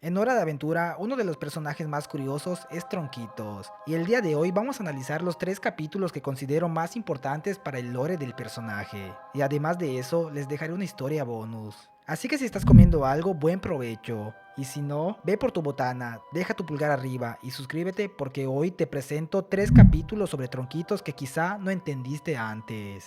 En Hora de Aventura, uno de los personajes más curiosos es Tronquitos, y el día de hoy vamos a analizar los 3 capítulos que considero más importantes para el lore del personaje, y además de eso, les dejaré una historia bonus. Así que si estás comiendo algo, buen provecho, y si no, ve por tu botana, deja tu pulgar arriba y suscríbete porque hoy te presento 3 capítulos sobre Tronquitos que quizá no entendiste antes.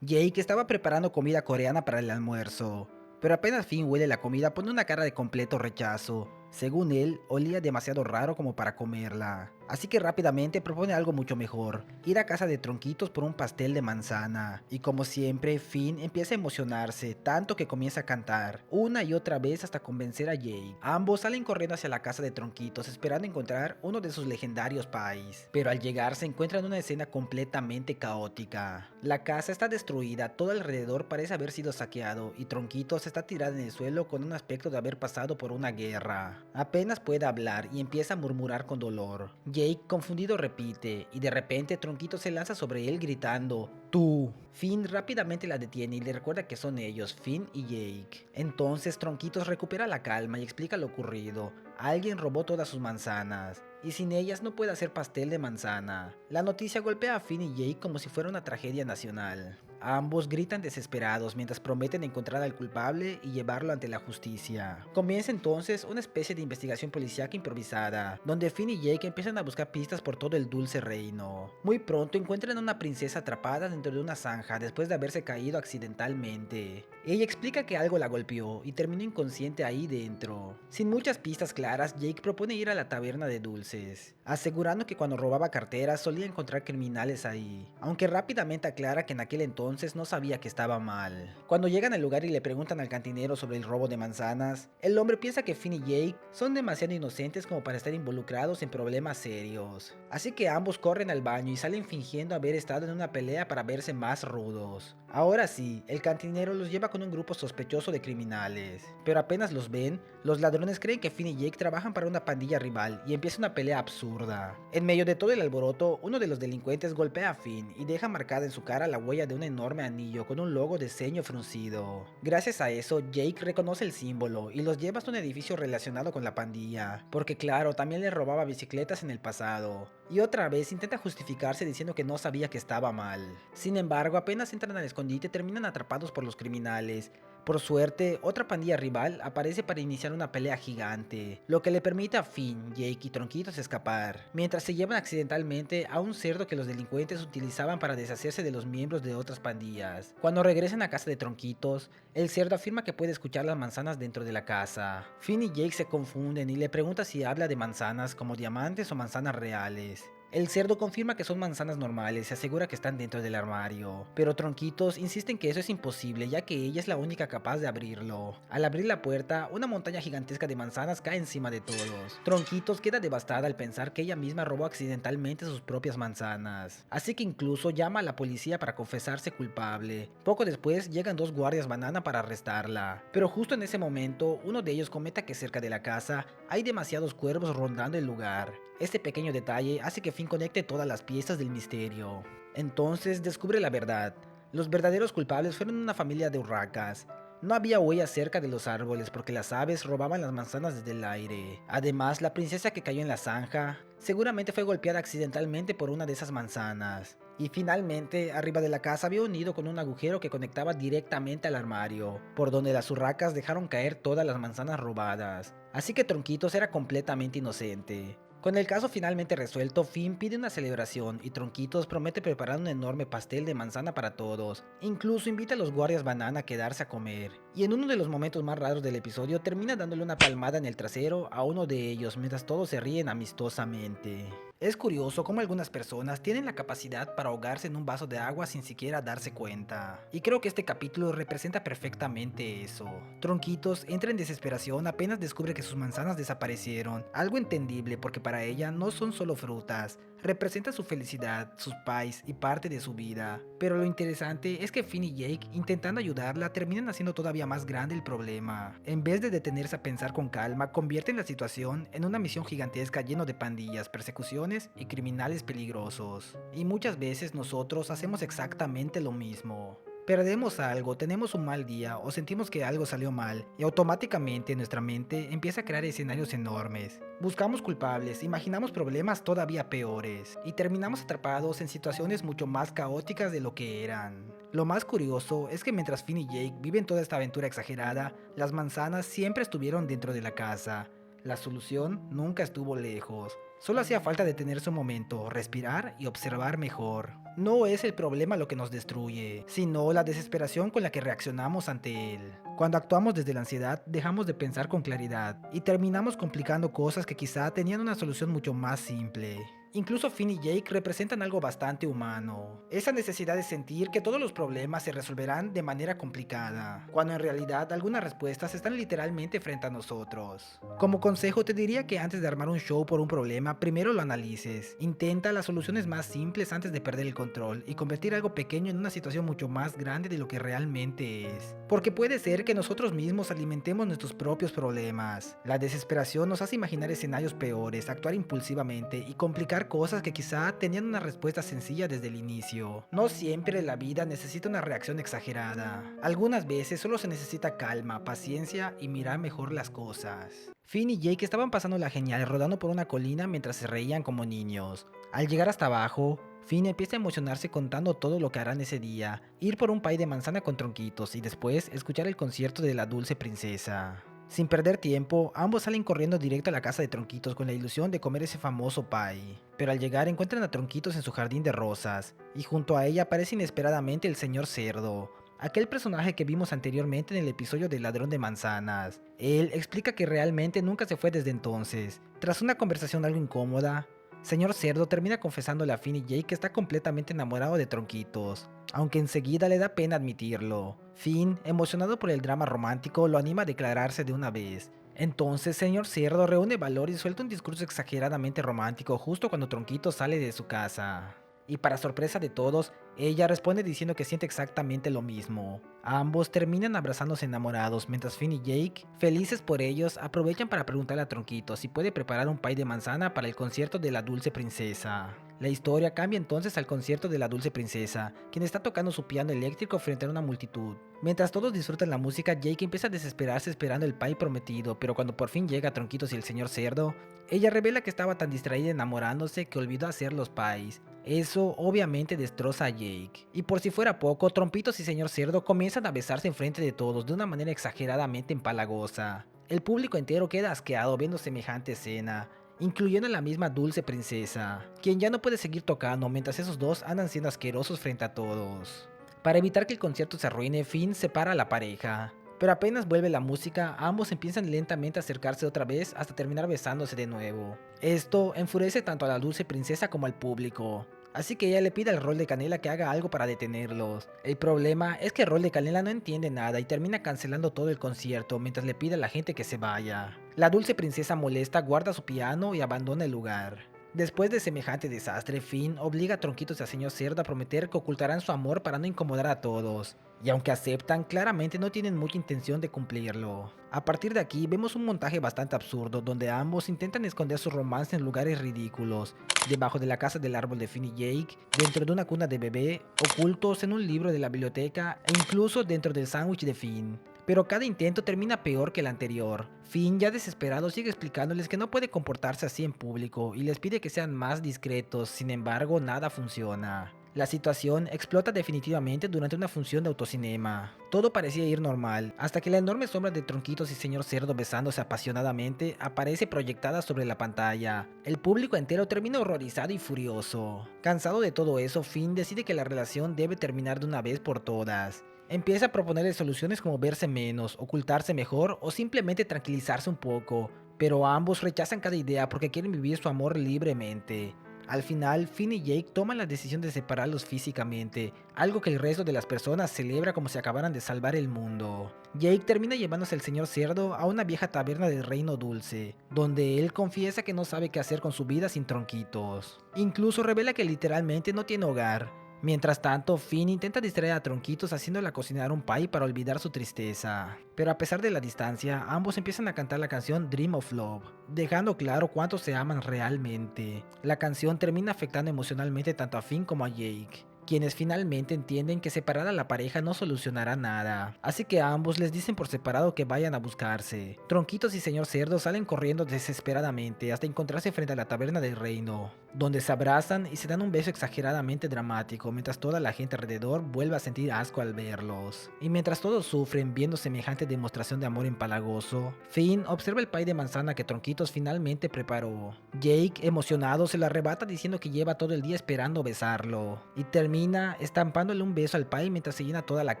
Jake estaba preparando comida coreana para el almuerzo, pero apenas Finn huele la comida pone una cara de completo rechazo. Según él, olía demasiado raro como para comerla. Así que rápidamente propone algo mucho mejor, ir a casa de Tronquitos por un pastel de manzana. Y como siempre, Finn empieza a emocionarse, tanto que comienza a cantar, una y otra vez hasta convencer a Jake. Ambos salen corriendo hacia la casa de Tronquitos esperando encontrar uno de sus legendarios pies. Pero al llegar se encuentran una escena completamente caótica. La casa está destruida, todo alrededor parece haber sido saqueado y Tronquitos está tirado en el suelo con un aspecto de haber pasado por una guerra. Apenas puede hablar y empieza a murmurar con dolor. Jake, confundido, repite, y de repente Tronquito se lanza sobre él gritando, ¡Tú! Finn rápidamente la detiene y le recuerda que son ellos, Finn y Jake. Entonces Tronquitos recupera la calma y explica lo ocurrido. Alguien robó todas sus manzanas, y sin ellas no puede hacer pastel de manzana. La noticia golpea a Finn y Jake como si fuera una tragedia nacional. Ambos gritan desesperados mientras prometen encontrar al culpable y llevarlo ante la justicia. Comienza entonces una especie de investigación policíaca improvisada, donde Finn y Jake empiezan a buscar pistas por todo el dulce reino. Muy pronto encuentran a una princesa atrapada dentro de una zanja después de haberse caído accidentalmente. Ella explica que algo la golpeó y terminó inconsciente ahí dentro. Sin muchas pistas claras, Jake propone ir a la taberna de dulces, asegurando que cuando robaba carteras solía encontrar criminales ahí, aunque rápidamente aclara que en aquel entonces no sabía que estaba mal. Cuando llegan al lugar y le preguntan al cantinero sobre el robo de manzanas, el hombre piensa que Finn y Jake son demasiado inocentes como para estar involucrados en problemas serios. Así que ambos corren al baño y salen fingiendo haber estado en una pelea para verse más rudos. Ahora sí, el cantinero los lleva con un grupo sospechoso de criminales, pero apenas los ven, los ladrones creen que Finn y Jake trabajan para una pandilla rival y empieza una pelea absurda. En medio de todo el alboroto, uno de los delincuentes golpea a Finn y deja marcada en su cara la huella de un enorme anillo con un logo de ceño fruncido. Gracias a eso, Jake reconoce el símbolo y los lleva hasta un edificio relacionado con la pandilla, porque claro, también le robaba bicicletas en el pasado. Y otra vez intenta justificarse diciendo que no sabía que estaba mal. Sin embargo, apenas entran al escondite terminan atrapados por los criminales. Por suerte, otra pandilla rival aparece para iniciar una pelea gigante, lo que le permite a Finn, Jake y Tronquitos escapar, mientras se llevan accidentalmente a un cerdo que los delincuentes utilizaban para deshacerse de los miembros de otras pandillas. Cuando regresan a casa de Tronquitos, el cerdo afirma que puede escuchar las manzanas dentro de la casa. Finn y Jake se confunden y le pregunta si habla de manzanas como diamantes o manzanas reales. El cerdo confirma que son manzanas normales y asegura que están dentro del armario, pero Tronquitos insiste en que eso es imposible ya que ella es la única capaz de abrirlo. Al abrir la puerta, una montaña gigantesca de manzanas cae encima de todos. Tronquitos queda devastada al pensar que ella misma robó accidentalmente sus propias manzanas, así que incluso llama a la policía para confesarse culpable. Poco después llegan 2 guardias banana para arrestarla, pero justo en ese momento uno de ellos comenta que cerca de la casa hay demasiados cuervos rondando el lugar. Este pequeño detalle hace que Finn conecte todas las piezas del misterio. Entonces descubre la verdad. Los verdaderos culpables fueron una familia de urracas. No había huellas cerca de los árboles porque las aves robaban las manzanas desde el aire. Además, la princesa que cayó en la zanja seguramente fue golpeada accidentalmente por una de esas manzanas. Y finalmente, arriba de la casa había un nido con un agujero que conectaba directamente al armario, por donde las urracas dejaron caer todas las manzanas robadas. Así que Tronquitos era completamente inocente. Con el caso finalmente resuelto, Finn pide una celebración y Tronquitos promete preparar un enorme pastel de manzana para todos. Incluso invita a los guardias banana a quedarse a comer. Y en uno de los momentos más raros del episodio termina dándole una palmada en el trasero a uno de ellos mientras todos se ríen amistosamente. Es curioso cómo algunas personas tienen la capacidad para ahogarse en un vaso de agua sin siquiera darse cuenta. Y creo que este capítulo representa perfectamente eso. Tronquitos entra en desesperación apenas descubre que sus manzanas desaparecieron. Algo entendible porque para ella no son solo frutas, representa su felicidad, sus pies y parte de su vida. Pero lo interesante es que Finn y Jake, intentando ayudarla, terminan haciendo todavía más grande el problema. En vez de detenerse a pensar con calma, convierten la situación en una misión gigantesca lleno de pandillas, persecuciones y criminales peligrosos. Y muchas veces nosotros hacemos exactamente lo mismo. Perdemos algo, tenemos un mal día o sentimos que algo salió mal y automáticamente nuestra mente empieza a crear escenarios enormes. Buscamos culpables, imaginamos problemas todavía peores y terminamos atrapados en situaciones mucho más caóticas de lo que eran. Lo más curioso es que mientras Finn y Jake viven toda esta aventura exagerada, las manzanas siempre estuvieron dentro de la casa. La solución nunca estuvo lejos. Solo hacía falta detenerse un momento, respirar y observar mejor. No es el problema lo que nos destruye, sino la desesperación con la que reaccionamos ante él. Cuando actuamos desde la ansiedad, dejamos de pensar con claridad y terminamos complicando cosas que quizá tenían una solución mucho más simple. Incluso Finn y Jake representan algo bastante humano. Esa necesidad de sentir que todos los problemas se resolverán de manera complicada, cuando en realidad algunas respuestas están literalmente frente a nosotros. Como consejo te diría que antes de armar un show por un problema, primero lo analices. Intenta las soluciones más simples antes de perder el control y convertir algo pequeño en una situación mucho más grande de lo que realmente es. Porque puede ser que nosotros mismos alimentemos nuestros propios problemas. La desesperación nos hace imaginar escenarios peores, actuar impulsivamente y complicar cosas que quizá tenían una respuesta sencilla desde el inicio. No siempre la vida necesita una reacción exagerada. Algunas veces solo se necesita calma, paciencia y mirar mejor las cosas. Finn y Jake estaban pasándola genial rodando por una colina mientras se reían como niños. Al llegar hasta abajo, Finn empieza a emocionarse contando todo lo que harán ese día, ir por un pay de manzana con tronquitos y después escuchar el concierto de la dulce princesa. Sin perder tiempo, ambos salen corriendo directo a la casa de Tronquitos con la ilusión de comer ese famoso pie. Pero al llegar encuentran a Tronquitos en su jardín de rosas, y junto a ella aparece inesperadamente el señor Cerdo, aquel personaje que vimos anteriormente en el episodio del ladrón de manzanas. Él explica que realmente nunca se fue desde entonces. Tras una conversación algo incómoda, señor Cerdo termina confesándole a Finn y Jake que está completamente enamorado de Tronquitos, aunque enseguida le da pena admitirlo. Finn, emocionado por el drama romántico, lo anima a declararse de una vez. Entonces, señor Cerdo reúne valor y suelta un discurso exageradamente romántico justo cuando Tronquitos sale de su casa. Y para sorpresa de todos, ella responde diciendo que siente exactamente lo mismo. Ambos terminan abrazándose enamorados, mientras Finn y Jake, felices por ellos, aprovechan para preguntarle a Tronquito si puede preparar un pie de manzana para el concierto de la dulce princesa. La historia cambia entonces al concierto de la dulce princesa, quien está tocando su piano eléctrico frente a una multitud. Mientras todos disfrutan la música, Jake empieza a desesperarse esperando el pie prometido, pero cuando por fin llega Tronquitos y el señor Cerdo, ella revela que estaba tan distraída enamorándose que olvidó hacer los pies. Eso obviamente destroza a Jake. Y por si fuera poco, Trompitos y señor Cerdo comienzan a besarse enfrente de todos de una manera exageradamente empalagosa. El público entero queda asqueado viendo semejante escena, incluyendo a la misma dulce princesa, quien ya no puede seguir tocando mientras esos dos andan siendo asquerosos frente a todos. Para evitar que el concierto se arruine, Finn separa a la pareja. Pero apenas vuelve la música, ambos empiezan lentamente a acercarse otra vez hasta terminar besándose de nuevo. Esto enfurece tanto a la dulce princesa como al público, así que ella le pide al Rol de Canela que haga algo para detenerlos. El problema es que Rol de Canela no entiende nada y termina cancelando todo el concierto mientras le pide a la gente que se vaya. La dulce princesa molesta guarda su piano y abandona el lugar. Después de semejante desastre, Finn obliga a Tronquitos y a señor Cerdo a prometer que ocultarán su amor para no incomodar a todos. Y aunque aceptan, claramente no tienen mucha intención de cumplirlo. A partir de aquí vemos un montaje bastante absurdo donde ambos intentan esconder su romance en lugares ridículos, debajo de la casa del árbol de Finn y Jake, dentro de una cuna de bebé, ocultos en un libro de la biblioteca e incluso dentro del sándwich de Finn. Pero cada intento termina peor que el anterior. Finn, ya desesperado, sigue explicándoles que no puede comportarse así en público y les pide que sean más discretos, sin embargo nada funciona. La situación explota definitivamente durante una función de autocinema. Todo parecía ir normal, hasta que la enorme sombra de Tronquitos y señor Cerdo besándose apasionadamente aparece proyectada sobre la pantalla. El público entero termina horrorizado y furioso. Cansado de todo eso, Finn decide que la relación debe terminar de una vez por todas. Empieza a proponerle soluciones como verse menos, ocultarse mejor o simplemente tranquilizarse un poco, pero ambos rechazan cada idea porque quieren vivir su amor libremente. Al final, Finn y Jake toman la decisión de separarlos físicamente, algo que el resto de las personas celebra como si acabaran de salvar el mundo. Jake termina llevándose al señor Cerdo a una vieja taberna del Reino Dulce, donde él confiesa que no sabe qué hacer con su vida sin Tronquitos. Incluso revela que literalmente no tiene hogar. Mientras tanto, Finn intenta distraer a Tronquitos haciéndola cocinar un pie para olvidar su tristeza. Pero a pesar de la distancia, ambos empiezan a cantar la canción Dream of Love, dejando claro cuánto se aman realmente. La canción termina afectando emocionalmente tanto a Finn como a Jake. quienes finalmente entienden que separar a la pareja no solucionará nada, así que a ambos les dicen por separado que vayan a buscarse. Tronquitos y señor Cerdo salen corriendo desesperadamente hasta encontrarse frente a la taberna del reino, donde se abrazan y se dan un beso exageradamente dramático mientras toda la gente alrededor vuelve a sentir asco al verlos. Y mientras todos sufren viendo semejante demostración de amor empalagoso, Finn observa el pie de manzana que Tronquitos finalmente preparó. Jake, emocionado, se lo arrebata diciendo que lleva todo el día esperando besarlo, y termina estampándole un beso al pie mientras se llena toda la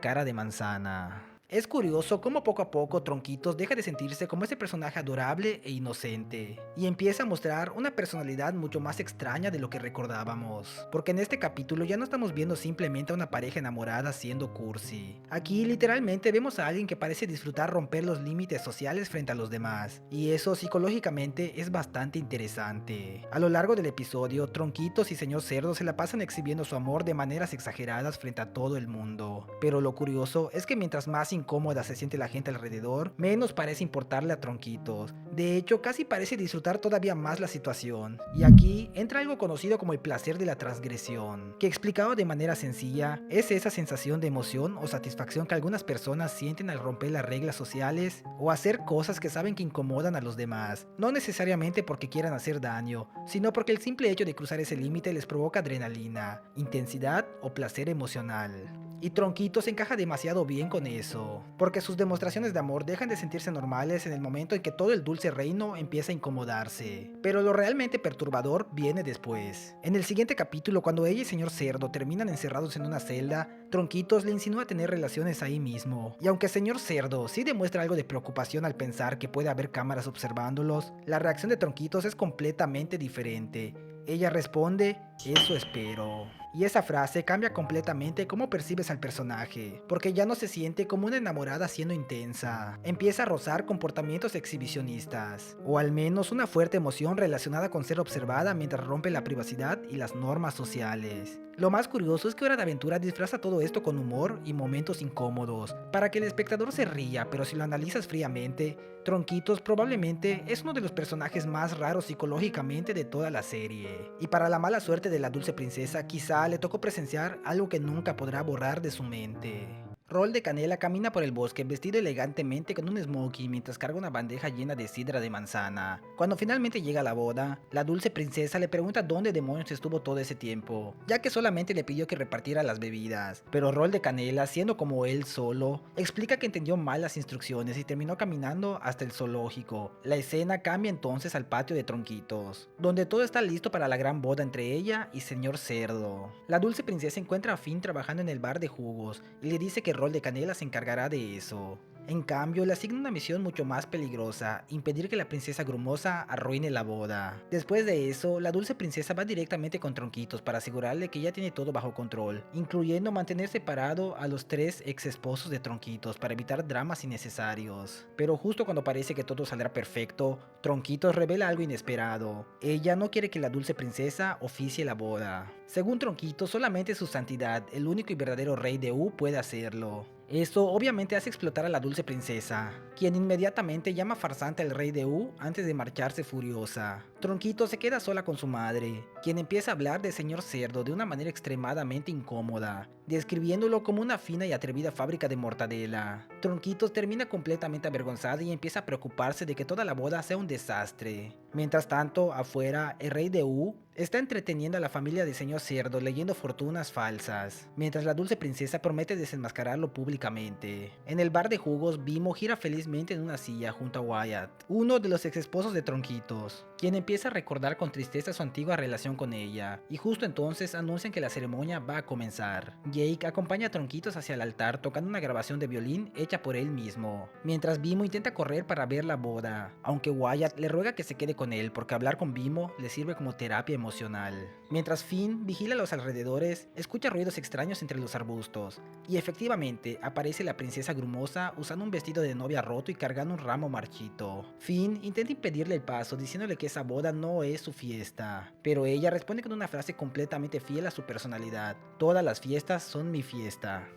cara de manzana. Es curioso cómo poco a poco Tronquitos deja de sentirse como ese personaje adorable e inocente, y empieza a mostrar una personalidad mucho más extraña de lo que recordábamos, porque en este capítulo ya no estamos viendo simplemente a una pareja enamorada siendo cursi. Aquí literalmente vemos a alguien que parece disfrutar romper los límites sociales frente a los demás, y eso psicológicamente es bastante interesante. A lo largo del episodio, Tronquitos y Señor Cerdo se la pasan exhibiendo su amor de maneras exageradas frente a todo el mundo, pero lo curioso es que mientras más incómoda se siente la gente alrededor, menos parece importarle a Tronquitos. De hecho, casi parece disfrutar todavía más la situación. Y aquí entra algo conocido como el placer de la transgresión, que explicado de manera sencilla, es esa sensación de emoción o satisfacción que algunas personas sienten al romper las reglas sociales o hacer cosas que saben que incomodan a los demás, no necesariamente porque quieran hacer daño, sino porque el simple hecho de cruzar ese límite les provoca adrenalina, intensidad o placer emocional. Y Tronquitos encaja demasiado bien con eso, porque sus demostraciones de amor dejan de sentirse normales en el momento en que todo el dulce reino empieza a incomodarse. Pero lo realmente perturbador viene después. En el siguiente capítulo, cuando ella y señor Cerdo terminan encerrados en una celda, Tronquitos le insinúa tener relaciones ahí mismo. Y aunque señor Cerdo sí demuestra algo de preocupación al pensar que puede haber cámaras observándolos, la reacción de Tronquitos es completamente diferente. Ella responde, eso espero. Y esa frase cambia completamente cómo percibes al personaje, porque ya no se siente como una enamorada siendo intensa. Empieza a rozar comportamientos exhibicionistas, o al menos una fuerte emoción relacionada con ser observada mientras rompe la privacidad y las normas sociales. Lo más curioso es que Hora de Aventura disfraza todo esto con humor y momentos incómodos, para que el espectador se ría, pero si lo analizas fríamente, Tronquitos probablemente es uno de los personajes más raros psicológicamente de toda la serie. Y para la mala suerte de la dulce princesa, quizá le tocó presenciar algo que nunca podrá borrar de su mente. Rol de Canela camina por el bosque vestido elegantemente con un smoking mientras carga una bandeja llena de sidra de manzana. Cuando finalmente llega a la boda, la dulce princesa le pregunta dónde demonios estuvo todo ese tiempo, ya que solamente le pidió que repartiera las bebidas. Pero Rol de Canela, siendo como él solo, explica que entendió mal las instrucciones y terminó caminando hasta el zoológico. La escena cambia entonces al patio de Tronquitos, donde todo está listo para la gran boda entre ella y señor Cerdo. La dulce princesa encuentra a Finn trabajando en el bar de jugos y le dice que Rol de Canela se encargará de eso. En cambio, le asigna una misión mucho más peligrosa, impedir que la princesa Grumosa arruine la boda. Después de eso, la dulce princesa va directamente con Tronquitos para asegurarle que ya tiene todo bajo control, incluyendo mantener separado a los tres ex esposos de Tronquitos para evitar dramas innecesarios. Pero justo cuando parece que todo saldrá perfecto, Tronquitos revela algo inesperado. Ella no quiere que la dulce princesa oficie la boda. Según Tronquitos, solamente su santidad, el único y verdadero rey de U, puede hacerlo. Esto obviamente hace explotar a la dulce princesa, quien inmediatamente llama farsante al rey de U antes de marcharse furiosa. Tronquito se queda sola con su madre, quien empieza a hablar de señor Cerdo de una manera extremadamente incómoda, describiéndolo como una fina y atrevida fábrica de mortadela. Tronquitos termina completamente avergonzada y empieza a preocuparse de que toda la boda sea un desastre. Mientras tanto, afuera, el rey de U está entreteniendo a la familia de señor Cerdo leyendo fortunas falsas, mientras la dulce princesa promete desenmascararlo públicamente. En el bar de jugos, Bimo gira felizmente en una silla junto a Wyatt, uno de los ex esposos de Tronquitos, quien empieza a recordar con tristeza su antigua relación con ella, y justo entonces anuncian que la ceremonia va a comenzar. Jake acompaña a Tronquitos hacia el altar tocando una grabación de violín hecha por él mismo, mientras Bimo intenta correr para ver la boda, aunque Wyatt le ruega que se quede con él porque hablar con Bimo le sirve como terapia emocional. Mientras Finn vigila los alrededores, escucha ruidos extraños entre los arbustos, y efectivamente aparece la princesa Grumosa usando un vestido de novia roto y cargando un ramo marchito. Finn intenta impedirle el paso diciéndole que esa boda no es su fiesta, pero ella responde con una frase completamente fiel a su personalidad: todas las fiestas son mi fiesta.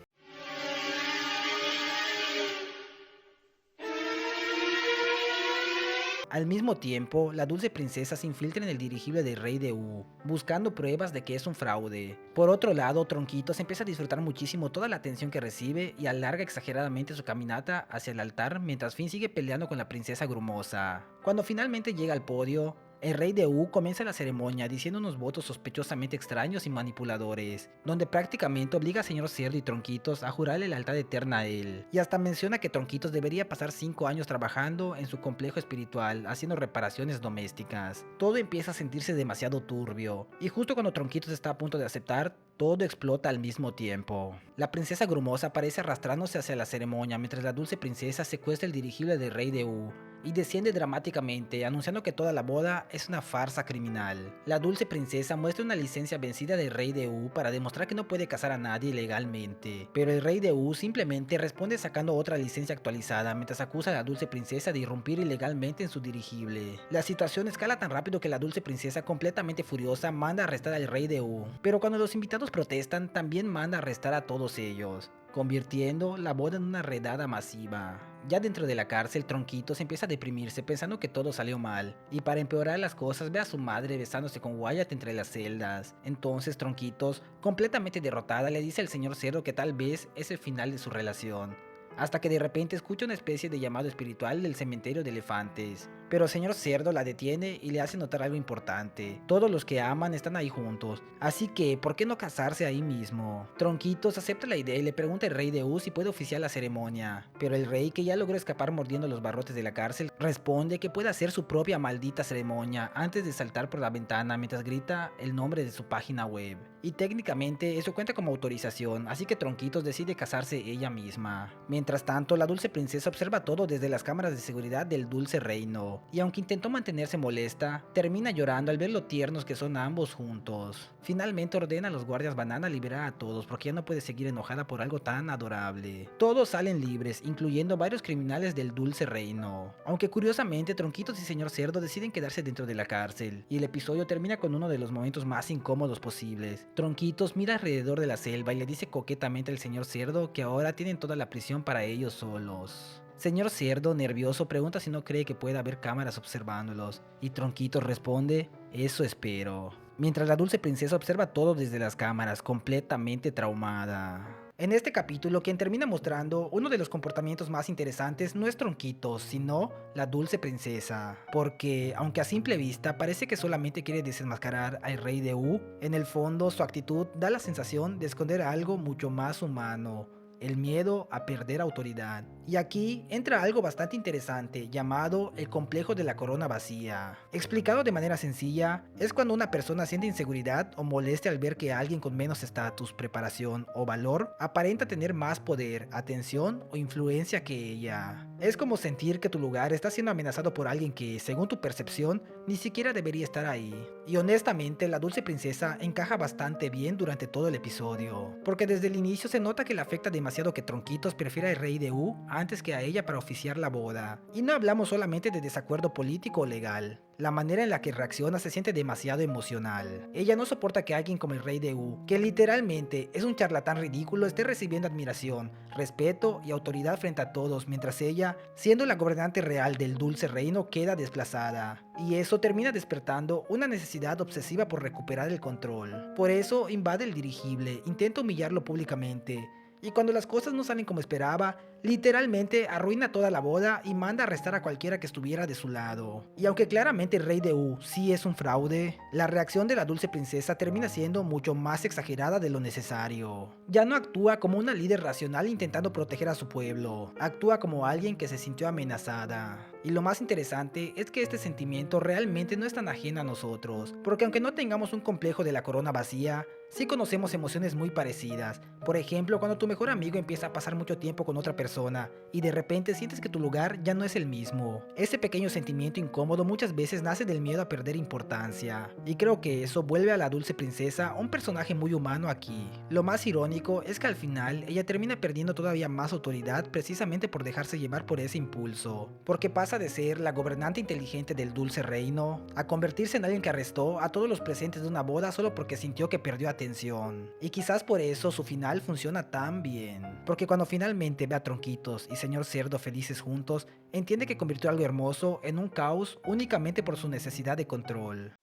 Al mismo tiempo, la dulce princesa se infiltra en el dirigible del rey de U, buscando pruebas de que es un fraude. Por otro lado, Tronquitos empieza a disfrutar muchísimo toda la atención que recibe y alarga exageradamente su caminata hacia el altar mientras Finn sigue peleando con la princesa Grumosa. Cuando finalmente llega al podio, el rey de U comienza la ceremonia diciendo unos votos sospechosamente extraños y manipuladores, donde prácticamente obliga a señor Cerdo y Tronquitos a jurarle lealtad eterna a él, y hasta menciona que Tronquitos debería pasar 5 años trabajando en su complejo espiritual, haciendo reparaciones domésticas. Todo empieza a sentirse demasiado turbio, y justo cuando Tronquitos está a punto de aceptar, todo explota al mismo tiempo. La princesa Grumosa aparece arrastrándose hacia la ceremonia mientras la dulce princesa secuestra el dirigible del rey de U y desciende dramáticamente, anunciando que toda la boda es una farsa criminal. La dulce princesa muestra una licencia vencida del rey de U para demostrar que no puede casar a nadie legalmente, pero el rey de U simplemente responde sacando otra licencia actualizada mientras acusa a la dulce princesa de irrumpir ilegalmente en su dirigible. La situación escala tan rápido que la dulce princesa, completamente furiosa, manda a arrestar al rey de U, pero cuando los invitados protestan, también manda a arrestar a todos ellos, convirtiendo la boda en una redada masiva. Ya dentro de la cárcel, Tronquitos empieza a deprimirse pensando que todo salió mal, y para empeorar las cosas ve a su madre besándose con Wyatt entre las celdas. Entonces Tronquitos, completamente derrotada, le dice al señor Cerdo que tal vez es el final de su relación, hasta que de repente escucha una especie de llamado espiritual del cementerio de elefantes. Pero el señor Cerdo la detiene y le hace notar algo importante: todos los que aman están ahí juntos, así que ¿por qué no casarse ahí mismo? Tronquitos acepta la idea y le pregunta al rey de U si puede oficiar la ceremonia, pero el rey, que ya logró escapar mordiendo los barrotes de la cárcel, responde que puede hacer su propia maldita ceremonia antes de saltar por la ventana mientras grita el nombre de su página web. Y técnicamente eso cuenta como autorización, así que Tronquitos decide casarse ella misma. Mientras tanto, la dulce princesa observa todo desde las cámaras de seguridad del dulce reino, y aunque intentó mantenerse molesta, termina llorando al ver lo tiernos que son ambos juntos. Finalmente ordena a los guardias banana liberar a todos porque ya no puede seguir enojada por algo tan adorable. Todos salen libres, incluyendo varios criminales del dulce reino, aunque curiosamente Tronquitos y señor Cerdo deciden quedarse dentro de la cárcel, y el episodio termina con uno de los momentos más incómodos posibles. Tronquitos mira alrededor de la selva y le dice coquetamente al señor Cerdo que ahora tienen toda la prisión para ellos solos. Señor Cerdo, nervioso, pregunta si no cree que pueda haber cámaras observándolos, y Tronquitos responde: eso espero. Mientras la dulce princesa observa todo desde las cámaras, completamente traumada. En este capítulo, quien termina mostrando uno de los comportamientos más interesantes no es Tronquitos, sino la dulce princesa, porque aunque a simple vista parece que solamente quiere desenmascarar al rey de U, en el fondo su actitud da la sensación de esconder algo mucho más humano: el miedo a perder autoridad. Y aquí entra algo bastante interesante llamado el complejo de la corona vacía. Explicado de manera sencilla, es cuando una persona siente inseguridad o molestia al ver que alguien con menos estatus, preparación o valor aparenta tener más poder, atención o influencia que ella. Es como sentir que tu lugar está siendo amenazado por alguien que, según tu percepción, ni siquiera debería estar ahí. Y honestamente, la dulce princesa encaja bastante bien durante todo el episodio, porque desde el inicio se nota que le afecta demasiado que Tronquitos prefiera al rey de U antes que a ella para oficiar la boda. Y no hablamos solamente de desacuerdo político o legal. La manera en la que reacciona se siente demasiado emocional. Ella no soporta que alguien como el rey de U, que literalmente es un charlatán ridículo, esté recibiendo admiración, respeto y autoridad frente a todos, mientras ella, siendo la gobernante real del dulce reino, queda desplazada. Y eso termina despertando una necesidad obsesiva por recuperar el control. Por eso invade el dirigible, intenta humillarlo públicamente, y cuando las cosas no salen como esperaba, literalmente arruina toda la boda y manda a arrestar a cualquiera que estuviera de su lado. Y aunque claramente el rey de U sí es un fraude, la reacción de la dulce princesa termina siendo mucho más exagerada de lo necesario. Ya no actúa como una líder racional intentando proteger a su pueblo, actúa como alguien que se sintió amenazada. Y lo más interesante es que este sentimiento realmente no es tan ajeno a nosotros, porque aunque no tengamos un complejo de la corona vacía, sí conocemos emociones muy parecidas. Por ejemplo, cuando tu mejor amigo empieza a pasar mucho tiempo con otra persona y de repente sientes que tu lugar ya no es el mismo. Ese pequeño sentimiento incómodo muchas veces nace del miedo a perder importancia, y creo que eso vuelve a la dulce princesa un personaje muy humano aquí. Lo más irónico es que al final ella termina perdiendo todavía más autoridad precisamente por dejarse llevar por ese impulso, porque pasa de ser la gobernante inteligente del dulce reino a convertirse en alguien que arrestó a todos los presentes de una boda solo porque sintió que perdió atención. Y quizás por eso su final funciona tan bien, porque cuando finalmente ve a Tronquitos Tronquitos y Señor Cerdo felices juntos, entiende que convirtió algo hermoso en un caos únicamente por su necesidad de control.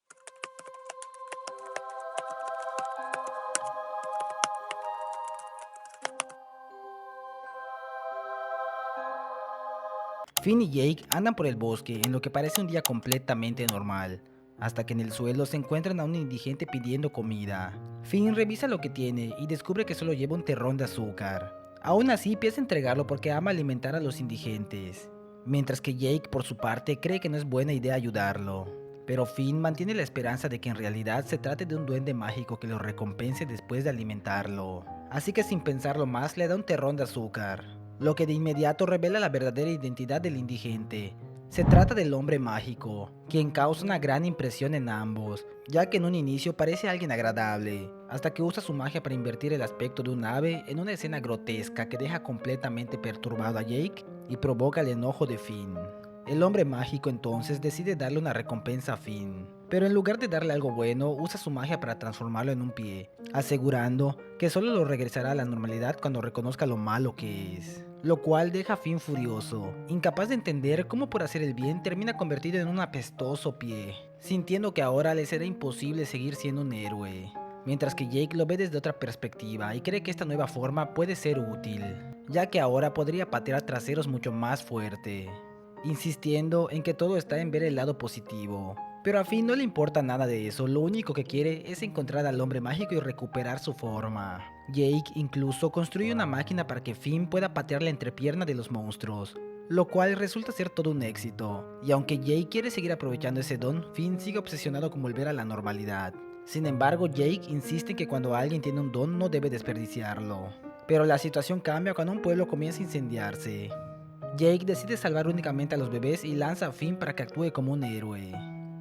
Finn y Jake andan por el bosque en lo que parece un día completamente normal, hasta que en el suelo se encuentran a un indigente pidiendo comida. Finn revisa lo que tiene y descubre que solo lleva un terrón de azúcar. Aún así piensa entregarlo porque ama alimentar a los indigentes, mientras que Jake por su parte cree que no es buena idea ayudarlo. Pero Finn mantiene la esperanza de que en realidad se trate de un duende mágico que lo recompense después de alimentarlo. Así que sin pensarlo más le da un terrón de azúcar, lo que de inmediato revela la verdadera identidad del indigente. Se trata del hombre mágico, quien causa una gran impresión en ambos, ya que en un inicio parece alguien agradable, hasta que usa su magia para invertir el aspecto de un ave en una escena grotesca que deja completamente perturbado a Jake y provoca el enojo de Finn. El hombre mágico entonces decide darle una recompensa a Finn, pero en lugar de darle algo bueno, usa su magia para transformarlo en un pie, asegurando que solo lo regresará a la normalidad cuando reconozca lo malo que es. Lo cual deja a Finn furioso, incapaz de entender cómo por hacer el bien termina convertido en un apestoso pie, sintiendo que ahora le será imposible seguir siendo un héroe. Mientras que Jake lo ve desde otra perspectiva y cree que esta nueva forma puede ser útil, ya que ahora podría patear traseros mucho más fuerte, insistiendo en que todo está en ver el lado positivo. Pero a Finn no le importa nada de eso, lo único que quiere es encontrar al hombre mágico y recuperar su forma. Jake incluso construye una máquina para que Finn pueda patear la entrepierna de los monstruos, lo cual resulta ser todo un éxito. Y aunque Jake quiere seguir aprovechando ese don, Finn sigue obsesionado con volver a la normalidad. Sin embargo, Jake insiste en que cuando alguien tiene un don no debe desperdiciarlo. Pero la situación cambia cuando un pueblo comienza a incendiarse. Jake decide salvar únicamente a los bebés y lanza a Finn para que actúe como un héroe.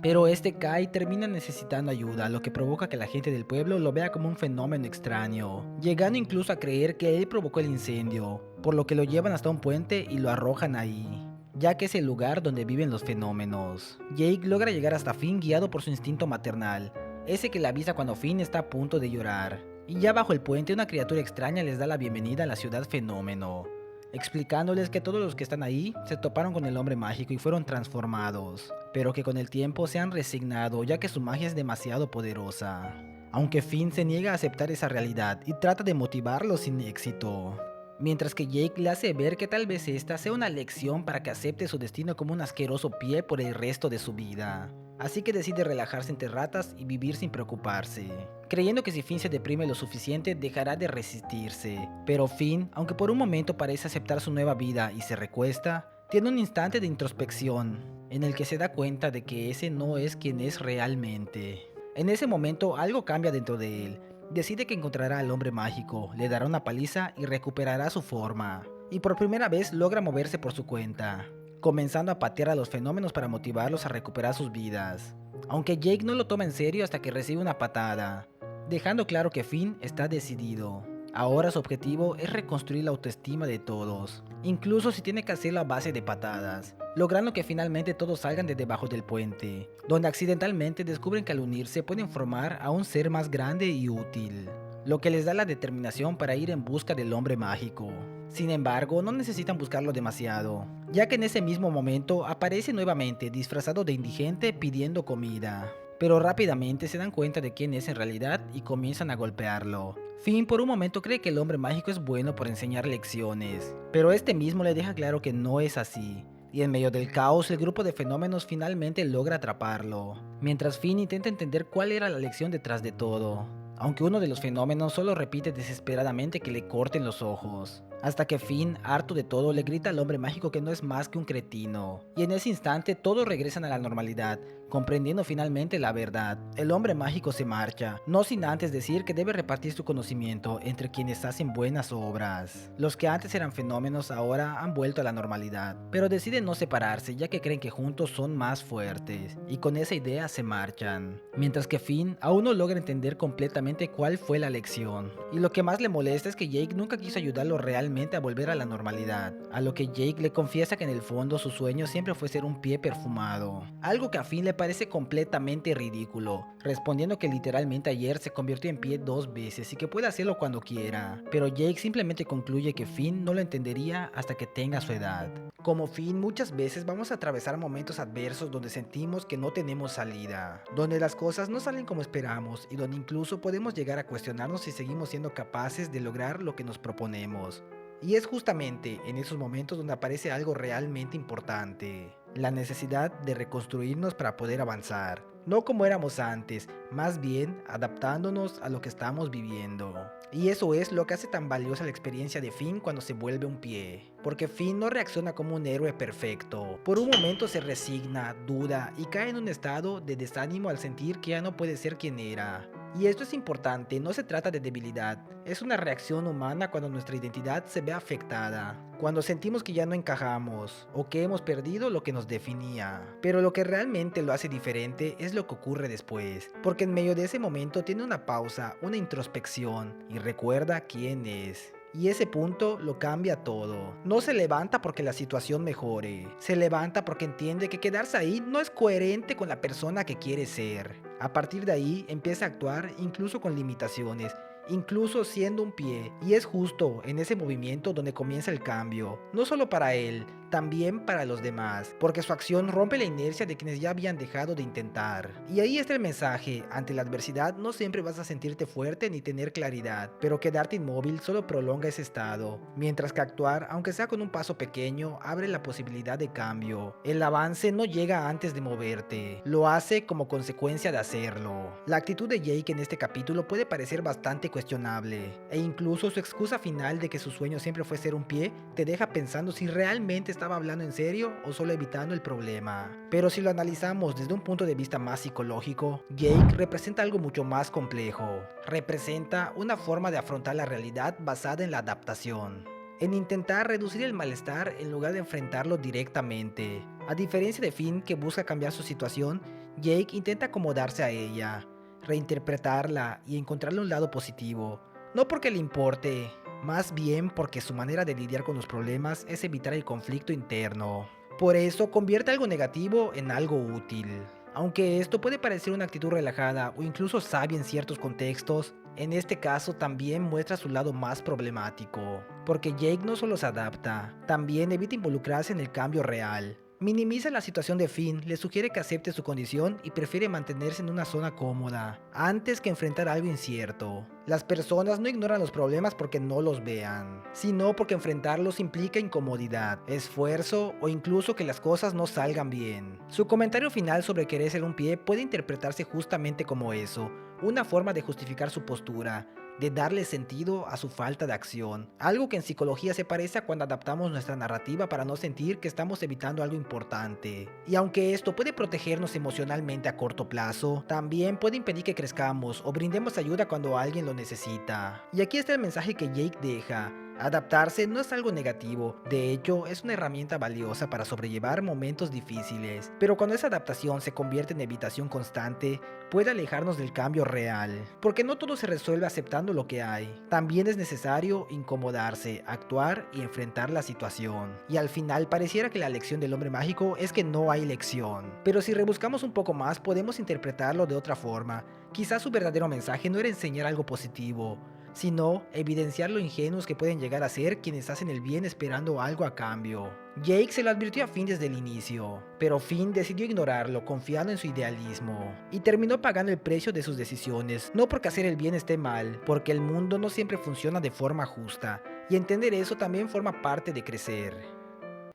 Pero este cae y termina necesitando ayuda, lo que provoca que la gente del pueblo lo vea como un fenómeno extraño, llegando incluso a creer que él provocó el incendio, por lo que lo llevan hasta un puente y lo arrojan ahí, ya que es el lugar donde viven los fenómenos. Jake logra llegar hasta Finn guiado por su instinto maternal, ese que le avisa cuando Finn está a punto de llorar. Y ya bajo el puente una criatura extraña les da la bienvenida a la ciudad fenómeno, explicándoles que todos los que están ahí se toparon con el hombre mágico y fueron transformados, pero que con el tiempo se han resignado ya que su magia es demasiado poderosa. Aunque Finn se niega a aceptar esa realidad y trata de motivarlo sin éxito, mientras que Jake le hace ver que tal vez esta sea una lección para que acepte su destino como un asqueroso pie por el resto de su vida. Así que decide relajarse entre ratas y vivir sin preocuparse, creyendo que si Finn se deprime lo suficiente dejará de resistirse. Pero Finn, aunque por un momento parece aceptar su nueva vida y se recuesta, tiene un instante de introspección, en el que se da cuenta de que ese no es quien es realmente. En ese momento algo cambia dentro de él. Decide que encontrará al hombre mágico, le dará una paliza y recuperará su forma. Y por primera vez logra moverse por su cuenta, comenzando a patear a los fenómenos para motivarlos a recuperar sus vidas. Aunque Jake no lo toma en serio hasta que recibe una patada, dejando claro que Finn está decidido. Ahora su objetivo es reconstruir la autoestima de todos, incluso si tiene que hacerlo a base de patadas, logrando que finalmente todos salgan de debajo del puente, donde accidentalmente descubren que al unirse pueden formar a un ser más grande y útil, lo que les da la determinación para ir en busca del hombre mágico. Sin embargo, no necesitan buscarlo demasiado, ya que en ese mismo momento aparece nuevamente disfrazado de indigente pidiendo comida. Pero rápidamente se dan cuenta de quién es en realidad y comienzan a golpearlo. Finn por un momento cree que el hombre mágico es bueno por enseñar lecciones, pero este mismo le deja claro que no es así. Y en medio del caos, el grupo de fenómenos finalmente logra atraparlo, mientras Finn intenta entender cuál era la lección detrás de todo, aunque uno de los fenómenos solo repite desesperadamente que le corten los ojos, hasta que Finn, harto de todo, le grita al hombre mágico que no es más que un cretino. Y en ese instante todos regresan a la normalidad, comprendiendo finalmente la verdad. El hombre mágico se marcha, no sin antes decir que debe repartir su conocimiento entre quienes hacen buenas obras. Los que antes eran fenómenos ahora han vuelto a la normalidad, pero deciden no separarse ya que creen que juntos son más fuertes, y con esa idea se marchan. Mientras que Finn aún no logra entender completamente cuál fue la lección, y lo que más le molesta es que Jake nunca quiso ayudarlo realmente a volver a la normalidad, a lo que Jake le confiesa que en el fondo su sueño siempre fue ser un pie perfumado, algo que a Finn le parece completamente ridículo, respondiendo que literalmente ayer se convirtió en pie 2 veces y que puede hacerlo cuando quiera, pero Jake simplemente concluye que Finn no lo entendería hasta que tenga su edad. Como Finn, muchas veces vamos a atravesar momentos adversos donde sentimos que no tenemos salida, donde las cosas no salen como esperamos y donde incluso podemos llegar a cuestionarnos si seguimos siendo capaces de lograr lo que nos proponemos. Y es justamente en esos momentos donde aparece algo realmente importante, la necesidad de reconstruirnos para poder avanzar. No como éramos antes, más bien adaptándonos a lo que estamos viviendo. Y eso es lo que hace tan valiosa la experiencia de Finn cuando se vuelve un pie. Porque Finn no reacciona como un héroe perfecto. Por un momento se resigna, duda y cae en un estado de desánimo al sentir que ya no puede ser quien era. Y esto es importante, no se trata de debilidad, es una reacción humana cuando nuestra identidad se ve afectada, cuando sentimos que ya no encajamos o que hemos perdido lo que nos definía. Pero lo que realmente lo hace diferente es lo que ocurre después, porque en medio de ese momento tiene una pausa, una introspección y recuerda quién es. Y ese punto lo cambia todo. No se levanta porque la situación mejore. Se levanta porque entiende que quedarse ahí no es coherente con la persona que quiere ser. A partir de ahí empieza a actuar incluso con limitaciones, incluso siendo un pie. Y es justo en ese movimiento donde comienza el cambio. No solo para él, también para los demás, porque su acción rompe la inercia de quienes ya habían dejado de intentar. Y ahí está el mensaje: ante la adversidad no siempre vas a sentirte fuerte ni tener claridad, pero quedarte inmóvil solo prolonga ese estado, mientras que actuar, aunque sea con un paso pequeño, abre la posibilidad de cambio. El avance no llega antes de moverte, lo hace como consecuencia de hacerlo. La actitud de Jake en este capítulo puede parecer bastante cuestionable, e incluso su excusa final de que su sueño siempre fue ser un pie te deja pensando si realmente estaba hablando en serio o solo evitando el problema. Pero si lo analizamos desde un punto de vista más psicológico, Jake representa algo mucho más complejo. Representa una forma de afrontar la realidad basada en la adaptación, en intentar reducir el malestar en lugar de enfrentarlo directamente. A diferencia de Finn, que busca cambiar su situación, Jake intenta acomodarse a ella, reinterpretarla y encontrarle un lado positivo. No porque le importe, más bien porque su manera de lidiar con los problemas es evitar el conflicto interno. Por eso convierte algo negativo en algo útil. Aunque esto puede parecer una actitud relajada o incluso sabia en ciertos contextos, en este caso también muestra su lado más problemático, porque Jake no solo se adapta, también evita involucrarse en el cambio real. Minimiza la situación de Finn, le sugiere que acepte su condición y prefiere mantenerse en una zona cómoda, antes que enfrentar algo incierto. Las personas no ignoran los problemas porque no los vean, sino porque enfrentarlos implica incomodidad, esfuerzo o incluso que las cosas no salgan bien. Su comentario final sobre querer ser un pie puede interpretarse justamente como eso, una forma de justificar su postura, de darle sentido a su falta de acción. Algo que en psicología se parece a cuando adaptamos nuestra narrativa para no sentir que estamos evitando algo importante. Y aunque esto puede protegernos emocionalmente a corto plazo, también puede impedir que crezcamos o brindemos ayuda cuando alguien lo necesita. Y aquí está el mensaje que Jake deja. Adaptarse no es algo negativo, de hecho es una herramienta valiosa para sobrellevar momentos difíciles, pero cuando esa adaptación se convierte en evitación constante, puede alejarnos del cambio real, porque no todo se resuelve aceptando lo que hay, también es necesario incomodarse, actuar y enfrentar la situación. Y al final pareciera que la lección del hombre mágico es que no hay lección, pero si rebuscamos un poco más podemos interpretarlo de otra forma. Quizás su verdadero mensaje no era enseñar algo positivo, sino evidenciar lo ingenuos que pueden llegar a ser quienes hacen el bien esperando algo a cambio. Jake se lo advirtió a Finn desde el inicio, pero Finn decidió ignorarlo confiando en su idealismo, y terminó pagando el precio de sus decisiones, no porque hacer el bien esté mal, porque el mundo no siempre funciona de forma justa, y entender eso también forma parte de crecer.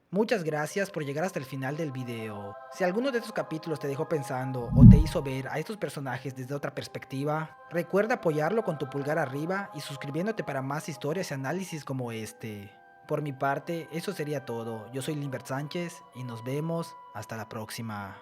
Muchas gracias por llegar hasta el final del video. Si alguno de estos capítulos te dejó pensando o te hizo ver a estos personajes desde otra perspectiva, recuerda apoyarlo con tu pulgar arriba y suscribiéndote para más historias y análisis como este. Por mi parte, eso sería todo. Yo soy Limbert Sánchez y nos vemos hasta la próxima.